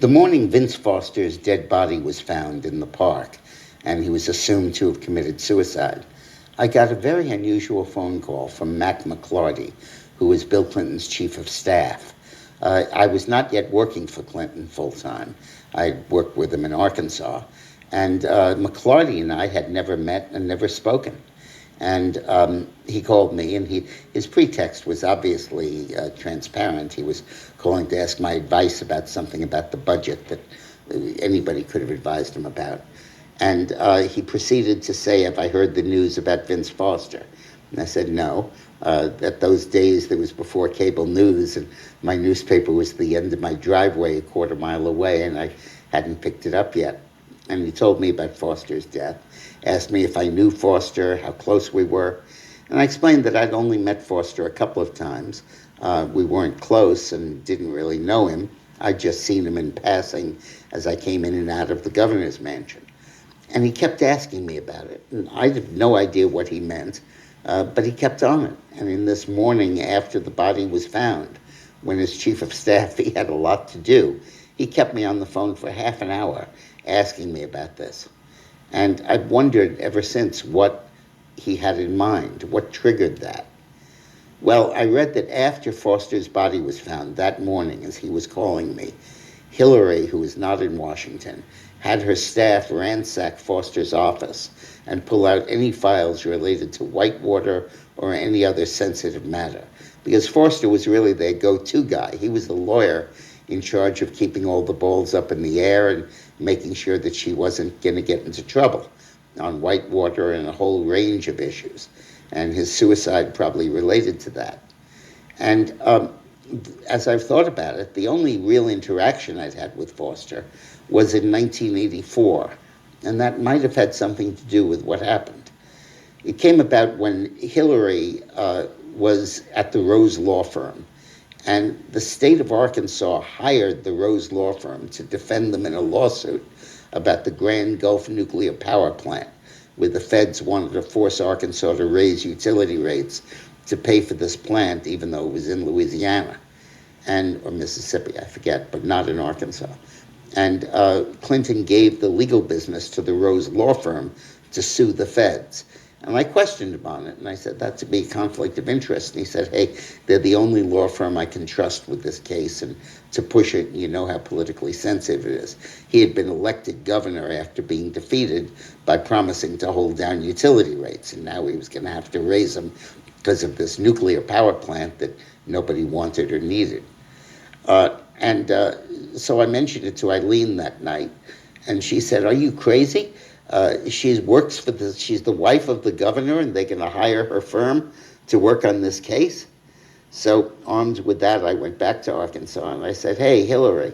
The morning Vince Foster's dead body was found in the park, and he was assumed to have committed suicide, I got a very unusual phone call from Mac McClarty, who was Bill Clinton's chief of staff. I was not yet working for Clinton full-time. I worked with him in Arkansas. And McClarty and I had never met and never spoken. And he called me, and his pretext was obviously transparent. He was calling to ask my advice about something about the budget that anybody could have advised him about. And he proceeded to say, have I heard the news about Vince Foster? And I said, no. At those days, that was before cable news, and my newspaper was at the end of my driveway, a quarter mile away, and I hadn't picked it up yet. And he told me about Foster's death, asked me if I knew Foster, how close we were. And I explained that I'd only met Foster a couple of times. We weren't close and didn't really know him. I'd just seen him in passing as I came in and out of the governor's mansion. And he kept asking me about it. And I had no idea what he meant, but he kept on it. And in this morning after the body was found, when as chief of staff he had a lot to do, he kept me on the phone for half an hour asking me about this. And I've wondered ever since what he had in mind, what triggered that. Well, I read that after Foster's body was found that morning, as he was calling me, Hillary, who was not in Washington, had her staff ransack Foster's office and pull out any files related to Whitewater or any other sensitive matter. Because Foster was really their go-to guy. He was the lawyer in charge of keeping all the balls up in the air and making sure that she wasn't going to get into trouble on Whitewater and a whole range of issues. And his suicide probably related to that. And as I've thought about it, the only real interaction I'd had with Foster was in 1984. And that might have had something to do with what happened. It came about when Hillary was at the Rose Law Firm. And the state of Arkansas hired the Rose Law Firm to defend them in a lawsuit about the Grand Gulf nuclear power plant, where the feds wanted to force Arkansas to raise utility rates to pay for this plant, even though it was in Louisiana or Mississippi, I forget, but not in Arkansas. And Clinton gave the legal business to the Rose Law Firm to sue the feds. And I questioned him on it, and I said, that to be a conflict of interest. And he said, hey, they're the only law firm I can trust with this case, and to push it, you know how politically sensitive it is. He had been elected governor after being defeated by promising to hold down utility rates, and now he was going to have to raise them because of this nuclear power plant that nobody wanted or needed. So I mentioned it to Eileen that night, and she said, are you crazy? She's the wife of the governor, and they're going to hire her firm to work on this case. So armed with that, I went back to Arkansas and I said, hey, Hillary,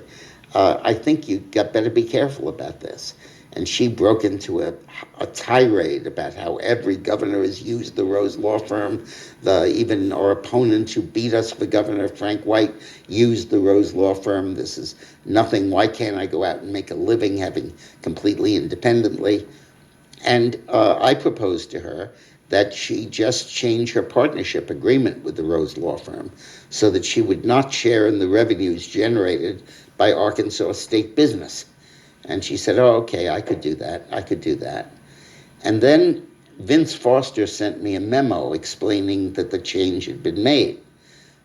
I think you better be careful about this. And she broke into a tirade about how every governor has used the Rose Law Firm. Even our opponent who beat us for governor, Frank White, used the Rose Law Firm. This is nothing. Why can't I go out and make a living having completely independently? And I proposed to her that she just change her partnership agreement with the Rose Law Firm so that she would not share in the revenues generated by Arkansas state business. And she said, oh, okay, I could do that. And then Vince Foster sent me a memo explaining that the change had been made.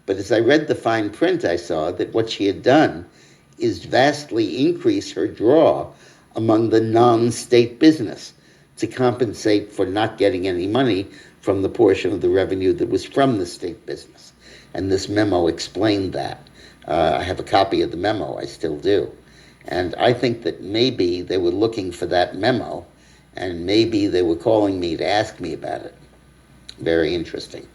But as I read the fine print, I saw that what she had done is vastly increase her draw among the non-state business to compensate for not getting any money from the portion of the revenue that was from the state business. And this memo explained that. I have a copy of the memo, I still do. And I think that maybe they were looking for that memo, and maybe they were calling me to ask me about it. Very interesting.